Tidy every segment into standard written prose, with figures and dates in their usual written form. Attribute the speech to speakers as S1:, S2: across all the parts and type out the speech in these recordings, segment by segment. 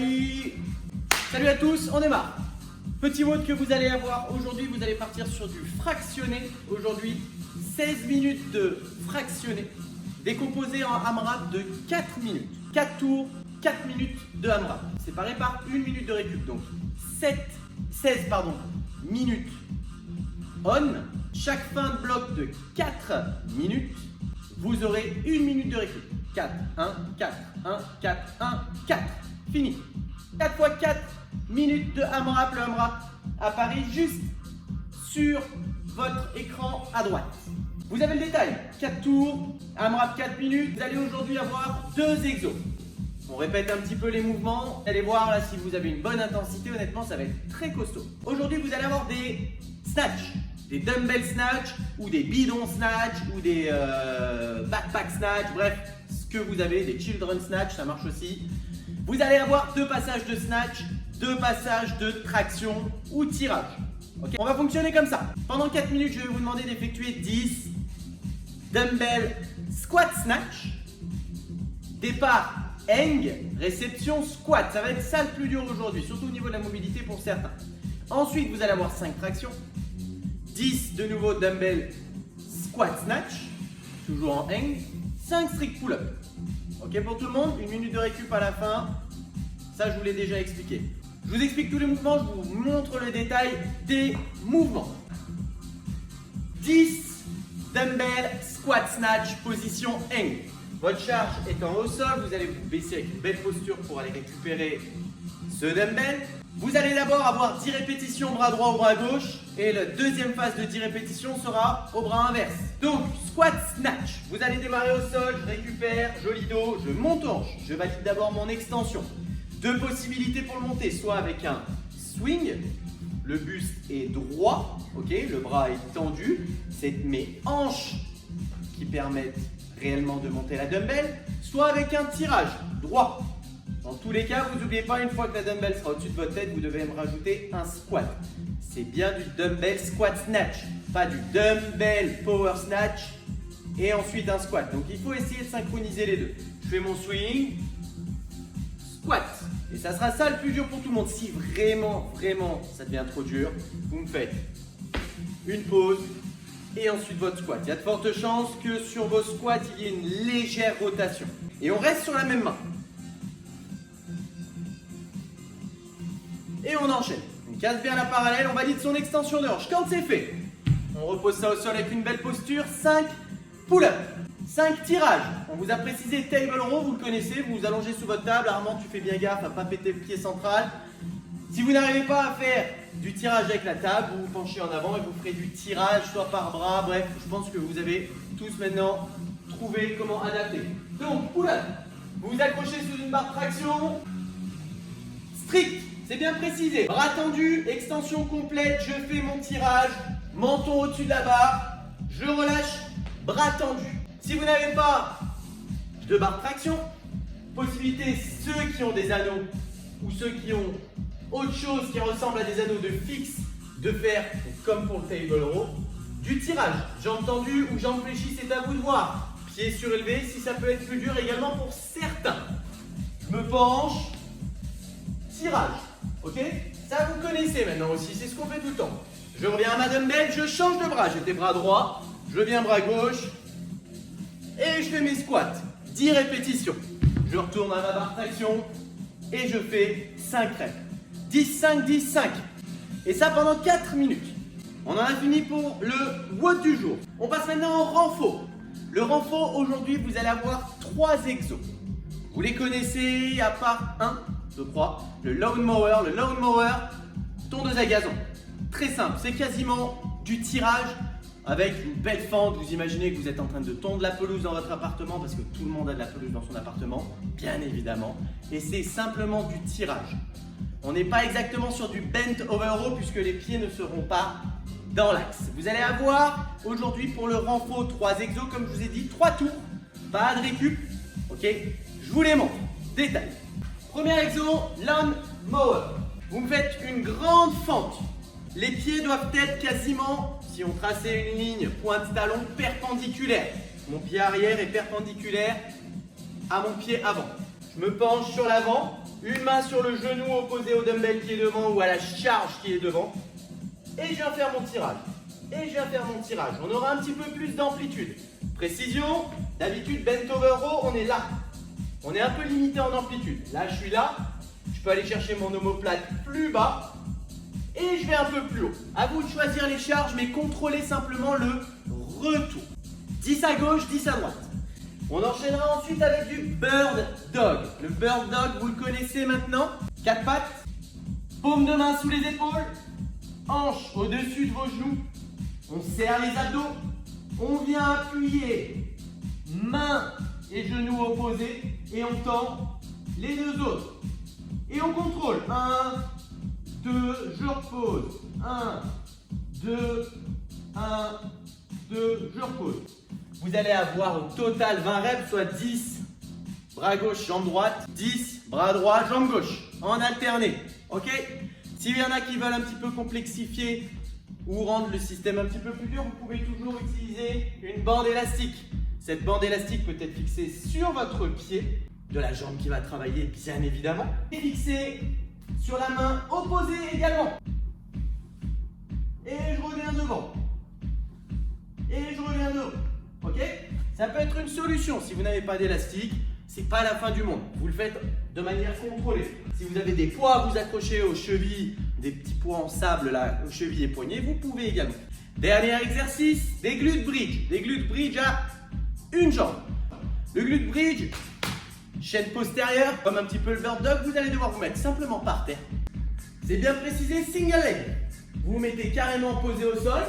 S1: everybody! Salut à tous, on démarre. Petit mot que vous allez avoir aujourd'hui, vous allez partir sur du fractionné. Aujourd'hui, 16 minutes de fractionné, décomposé en AMRAP de 4 minutes. 4 tours, 4 minutes de AMRAP. Séparé par 1 minute de récup. Donc 16 minutes on. Chaque fin de bloc de 4 minutes, vous aurez 1 minute de récup. 4, 1, 4, 1, 4, 1, 4. Fini. 4 fois 4 minutes de AMRAP. Le AMRAP apparaît juste sur votre écran à droite. Vous avez le détail. 4 tours, AMRAP 4 minutes. Vous allez aujourd'hui avoir 2 exos. On répète un petit peu les mouvements. Vous allez voir là si vous avez une bonne intensité. Honnêtement, ça va être très costaud. Aujourd'hui, vous allez avoir des snatch. Des dumbbell snatch ou des bidons snatch ou des backpack snatch, bref, ce que vous avez, des children snatch, ça marche aussi. Vous allez avoir 2 passages de snatch, 2 passages de traction ou tirage. Okay, on va fonctionner comme ça. Pendant 4 minutes, je vais vous demander d'effectuer 10 dumbbell squat snatch. Départ hang, réception squat. Ça va être ça le plus dur aujourd'hui, surtout au niveau de la mobilité pour certains. Ensuite, vous allez avoir 5 tractions. 10 de nouveau dumbbell squat snatch, toujours en hang, 5 strict pull-up. Ok pour tout le monde, 1 minute de récup à la fin, ça je vous l'ai déjà expliqué. Je vous explique tous les mouvements, je vous montre le détail des mouvements. 10 dumbbell squat snatch, position hang. Votre charge étant au sol, vous allez vous baisser avec une belle posture pour aller récupérer ce dumbbell. Vous allez d'abord avoir 10 répétitions bras droit au bras gauche et la deuxième phase de 10 répétitions sera au bras inverse. Donc squat snatch, vous allez démarrer au sol, je récupère, joli dos, je monte en hanche, je valide d'abord mon extension. 2 possibilités pour le monter, soit avec un swing, le buste est droit, ok, le bras est tendu, c'est mes hanches qui permettent réellement de monter la dumbbell, soit avec un tirage droit. Dans tous les cas, vous n'oubliez pas, une fois que la dumbbell sera au-dessus de votre tête, vous devez me rajouter un squat. C'est bien du dumbbell squat snatch, pas du dumbbell power snatch et ensuite un squat. Donc il faut essayer de synchroniser les deux. Je fais mon swing, squat. Et ça sera ça le plus dur pour tout le monde. Si vraiment ça devient trop dur, vous me faites une pause et ensuite votre squat. Il y a de fortes chances que sur vos squats, il y ait une légère rotation. Et on reste sur la même main. Et on enchaîne. On casse bien la parallèle, on valide son extension de hanche. Quand c'est fait, on repose ça au sol avec une belle posture. 5 pull-up, 5 tirages. On vous a précisé table row, vous le connaissez, vous vous allongez sous votre table. Armand, tu fais bien gaffe à ne pas péter le pied central. Si vous n'arrivez pas à faire du tirage avec la table, vous vous penchez en avant et vous ferez du tirage, soit par bras. Bref, je pense que vous avez tous maintenant trouvé comment adapter. Donc, pull-up, vous vous accrochez sous une barre de traction. Strict. C'est bien précisé. Bras tendu, extension complète, je fais mon tirage, menton au-dessus de la barre, je relâche, bras tendu. Si vous n'avez pas de barre de traction, possibilité, ceux qui ont des anneaux ou ceux qui ont autre chose qui ressemble à des anneaux de fixe, de faire, comme pour le table row, du tirage. Jambes tendues ou jambes fléchies, c'est à vous de voir. Pieds surélevés, si ça peut être plus dur également pour certains. Je me penche, tirage. Ok? Ça vous connaissez maintenant aussi, c'est ce qu'on fait tout le temps. Je reviens à ma dumbbell, je change de bras. J'étais bras droit, je viens bras gauche et je fais mes squats. 10 répétitions. Je retourne à ma barre traction et je fais 5 reps. 10, 5, 10, 5. Et ça pendant 4 minutes. On en a fini pour le WOD du jour. On passe maintenant au renfort. Le renfort, aujourd'hui, vous allez avoir 3 exos. Vous les connaissez à part un, je crois, le lawn mower. Le lawn mower, tondeuse à gazon. Très simple, c'est quasiment du tirage avec une belle fente. Vous imaginez que vous êtes en train de tondre la pelouse dans votre appartement parce que tout le monde a de la pelouse dans son appartement, bien évidemment. Et c'est simplement du tirage. On n'est pas exactement sur du bent over row puisque les pieds ne seront pas dans l'axe. Vous allez avoir aujourd'hui pour le renfort 3 exos, comme je vous ai dit, 3 tours, pas de récup. Ok, je vous les montre. Détail. Premier exo, lawn mower. Vous me faites une grande fente. Les pieds doivent être quasiment, si on traçait une ligne pointe talon, perpendiculaire. Mon pied arrière est perpendiculaire à mon pied avant. Je me penche sur l'avant, Une main sur le genou opposé au dumbbell qui est devant ou à la charge qui est devant. Et je viens faire mon tirage. Et je viens faire mon tirage. On aura un petit peu plus d'amplitude. Précision, d'habitude, bent over row, on est là. On est un peu limité en amplitude. Là, je suis là. Je peux aller chercher mon omoplate plus bas. Et je vais un peu plus haut. À vous de choisir les charges, mais contrôlez simplement le retour. 10 à gauche, 10 à droite. On enchaînera ensuite avec du bird dog. Le bird dog, vous le connaissez maintenant. 4 pattes, paume de main sous les épaules, hanches au-dessus de vos genoux. On serre les abdos. On vient appuyer main et genoux opposés et on tend les deux autres. Et on contrôle. 1, 2, je repose. 1, 2, 1, 2, je repose. Vous allez avoir au total 20 reps, soit 10 bras gauche, jambe droite, 10 bras droit, jambe gauche, en alterné. Ok? S'il y en a qui veulent un petit peu complexifier ou rendre le système un petit peu plus dur, vous pouvez toujours utiliser une bande élastique. Cette bande élastique peut être fixée sur votre pied, de la jambe qui va travailler bien évidemment, et fixée sur la main opposée également. Et je reviens devant. Et je reviens devant. Ok? Ça peut être une solution si vous n'avez pas d'élastique. C'est pas la fin du monde. Vous le faites de manière contrôlée. Si vous avez des poids à vous accrocher aux chevilles, des petits poids en sable là, aux chevilles et poignets, vous pouvez également. Dernier exercice, des glutes bridge. Des glutes bridge à une jambe. Le glute bridge, chaîne postérieure, comme un petit peu le bird dog, vous allez devoir vous mettre simplement par terre. C'est bien précisé, single leg. Vous vous mettez carrément posé au sol.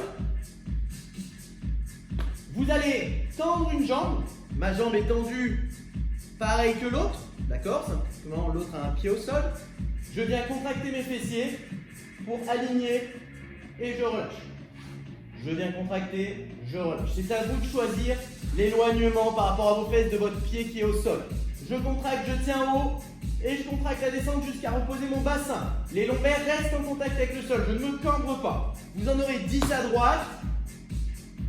S1: Vous allez tendre une jambe. Ma jambe est tendue pareil que l'autre. D'accord? Simplement, l'autre a un pied au sol. Je viens contracter mes fessiers pour aligner et je relâche. Je viens contracter, je relâche. C'est à vous de choisir l'éloignement par rapport à vos fesses de votre pied qui est au sol. Je contracte, je tiens haut et je contracte la descente jusqu'à reposer mon bassin. Les lombaires restent en contact avec le sol. Je ne me cambre pas. Vous en aurez 10 à droite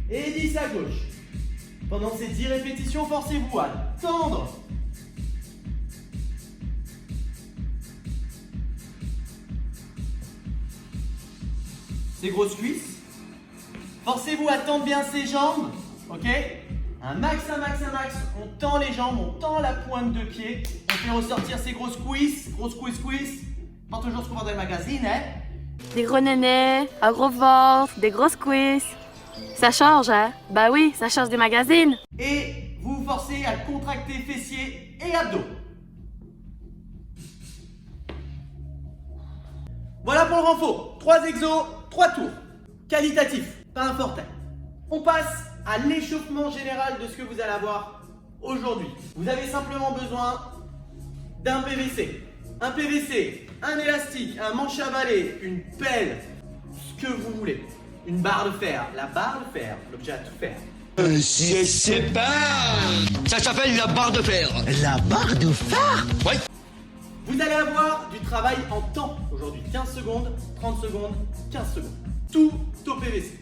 S1: et 10 à gauche. Pendant ces 10 répétitions, forcez-vous à tendre. Ces grosses cuisses. Forcez-vous à tendre bien ces jambes. Ok? Un max, un max, un max. On tend les jambes, on tend la pointe de pied. On fait ressortir ces grosses cuisses. Grosses cuisses, cuisses. Pas toujours ce qu'on voit dans les magazines, hein?
S2: Des gros nénés, un gros ventre, des grosses cuisses. Ça change, hein? Bah oui, ça change des magazines.
S1: Et vous vous forcez à contracter fessiers et abdos. Voilà pour le renfort. 3 exos, 3 tours. Qualitatif, pas un fortin. On passe à l'échauffement général de ce que vous allez avoir aujourd'hui. Vous avez simplement besoin d'un PVC. Un PVC, un élastique, un manche à balai, une pelle, ce que vous voulez. Une barre de fer, la barre de fer, l'objet à tout faire.
S3: Je sais pas. Ça s'appelle la barre de fer.
S4: La barre de fer?
S3: Oui.
S1: Vous allez avoir du travail en temps aujourd'hui. 15 secondes, 30 secondes, 15 secondes. Tout au PVC.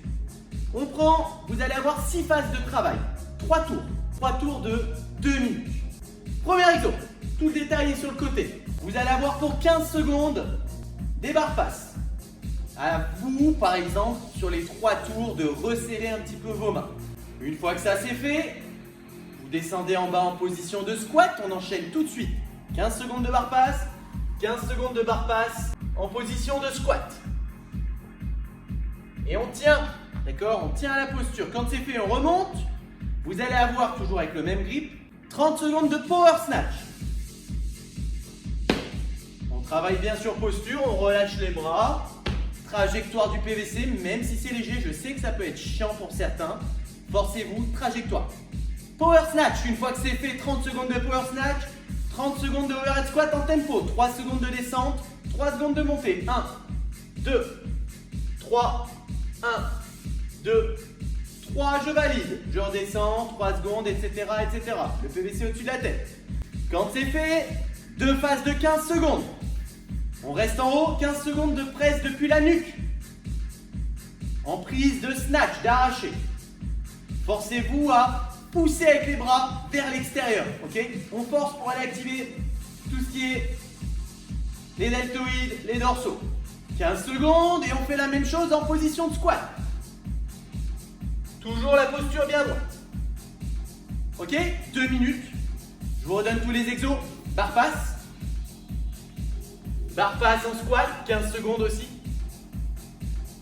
S1: On prend, vous allez avoir 6 phases de travail. 3 tours. 3 tours de 2 minutes. Premier exo. Tout le détail est sur le côté. Vous allez avoir pour 15 secondes des barres passes. À vous, par exemple, sur les 3 tours, de resserrer un petit peu vos mains. Une fois que ça c'est fait, vous descendez en bas en position de squat. On enchaîne tout de suite. 15 secondes de barre passe, 15 secondes de barre passe en position de squat. Et on tient, d'accord? On tient à la posture. Quand c'est fait, on remonte. Vous allez avoir, toujours avec le même grip, 30 secondes de power snatch. On travaille bien sur posture, on relâche les bras. Trajectoire du PVC, même si c'est léger, je sais que ça peut être chiant pour certains. Forcez-vous, trajectoire. Power snatch, une fois que c'est fait, 30 secondes de power snatch, 30 secondes de overhead squat en tempo, 3 secondes de descente, 3 secondes de montée. 1, 2, 3, 1, 2, 3, je valide. Je redescends, 3 secondes, etc., etc. Le PVC au-dessus de la tête. Quand c'est fait, 2 phases de 15 secondes. On reste en haut, 15 secondes de presse depuis la nuque. En prise de snatch, d'arraché. Forcez-vous à pousser avec les bras vers l'extérieur. Ok? On force pour aller activer tout ce qui est les deltoïdes, les dorsaux. 15 secondes et on fait la même chose en position de squat. Toujours la posture bien droite. Ok, 2 minutes. Je vous redonne tous les exos. Barre passe. Barre passe en squat, 15 secondes aussi.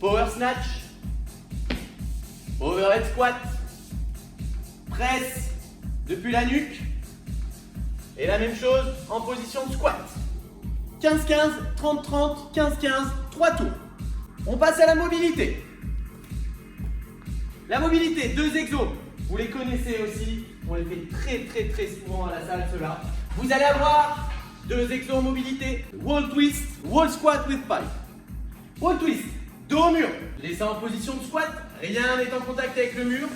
S1: Power snatch. Overhead squat. Presse depuis la nuque. Et la même chose en position de squat. 15-15, 30-30, 15-15, 3 tours. On passe à la mobilité. La mobilité, 2 exos. Vous les connaissez aussi. On les fait très souvent à la salle, ceux-là. Vous allez avoir 2 exos en mobilité. Wall twist, wall squat with pipe. Wall twist, dos au mur. Laissez en position de squat. Rien n'est en contact avec le mur.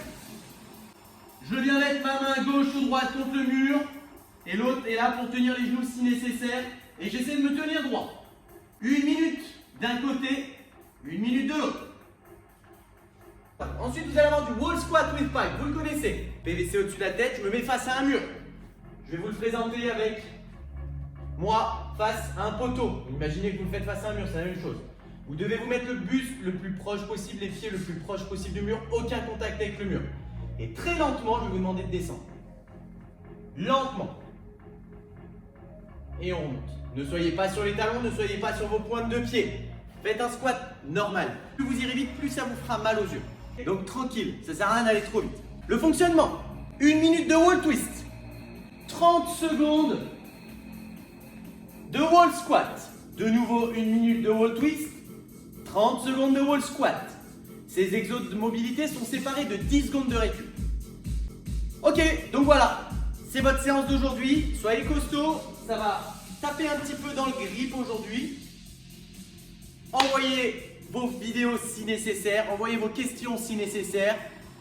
S1: Je viens mettre ma main gauche ou droite contre le mur. Et l'autre est là pour tenir les genoux si nécessaire. Et j'essaie de me tenir droit. 1 minute d'un côté, 1 minute de l'autre. Ensuite, vous allez avoir du wall squat with pipe. Vous le connaissez. PVC au-dessus de la tête, je me mets face à un mur. Je vais vous le présenter avec moi face à un poteau. Imaginez que vous le faites face à un mur, c'est la même chose. Vous devez vous mettre le buste le plus proche possible, les pieds le plus proche possible du mur. Aucun contact avec le mur. Et très lentement, je vais vous demander de descendre. Lentement. Et on remonte. Ne soyez pas sur les talons, ne soyez pas sur vos pointes de pied. Faites un squat normal. Plus vous irez vite, plus ça vous fera mal aux yeux. Donc tranquille, ça sert à rien d'aller trop vite. Le fonctionnement, 1 minute de wall twist, 30 secondes de wall squat. De nouveau 1 minute de wall twist, 30 secondes de wall squat. Ces exos de mobilité sont séparés de 10 secondes de récup. Ok, donc voilà, c'est votre séance d'aujourd'hui. Soyez costaud, ça va taper un petit peu dans le grip aujourd'hui. Envoyez vos vidéos si nécessaire, envoyez vos questions si nécessaire.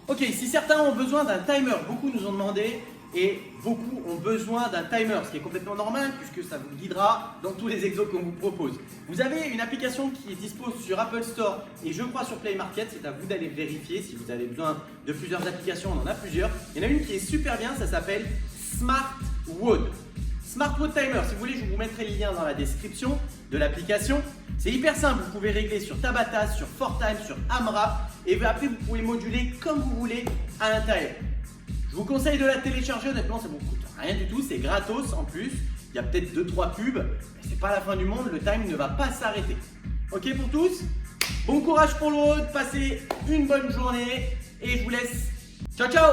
S1: Ok, si certains ont besoin d'un timer, beaucoup nous ont demandé et beaucoup ont besoin d'un timer, ce qui est complètement normal puisque ça vous guidera dans tous les exos qu'on vous propose. Vous avez une application qui est dispo sur Apple Store et je crois sur Play Market, c'est à vous d'aller vérifier si vous avez besoin de plusieurs applications, on en a plusieurs. Il y en a une qui est super bien, ça s'appelle Smart Wod. Smart Wod Timer, si vous voulez, je vous mettrai le lien dans la description de l'application. C'est hyper simple, vous pouvez régler sur Tabata, sur ForTime, sur AMRAP et après vous pouvez moduler comme vous voulez à l'intérieur. Je vous conseille de la télécharger, honnêtement ça ne vous coûte rien du tout, c'est gratos en plus. Il y a peut-être 2-3 pubs, mais c'est pas la fin du monde, le time ne va pas s'arrêter. Ok pour tous? Bon courage pour le road, passez une bonne journée et je vous laisse. Ciao ciao!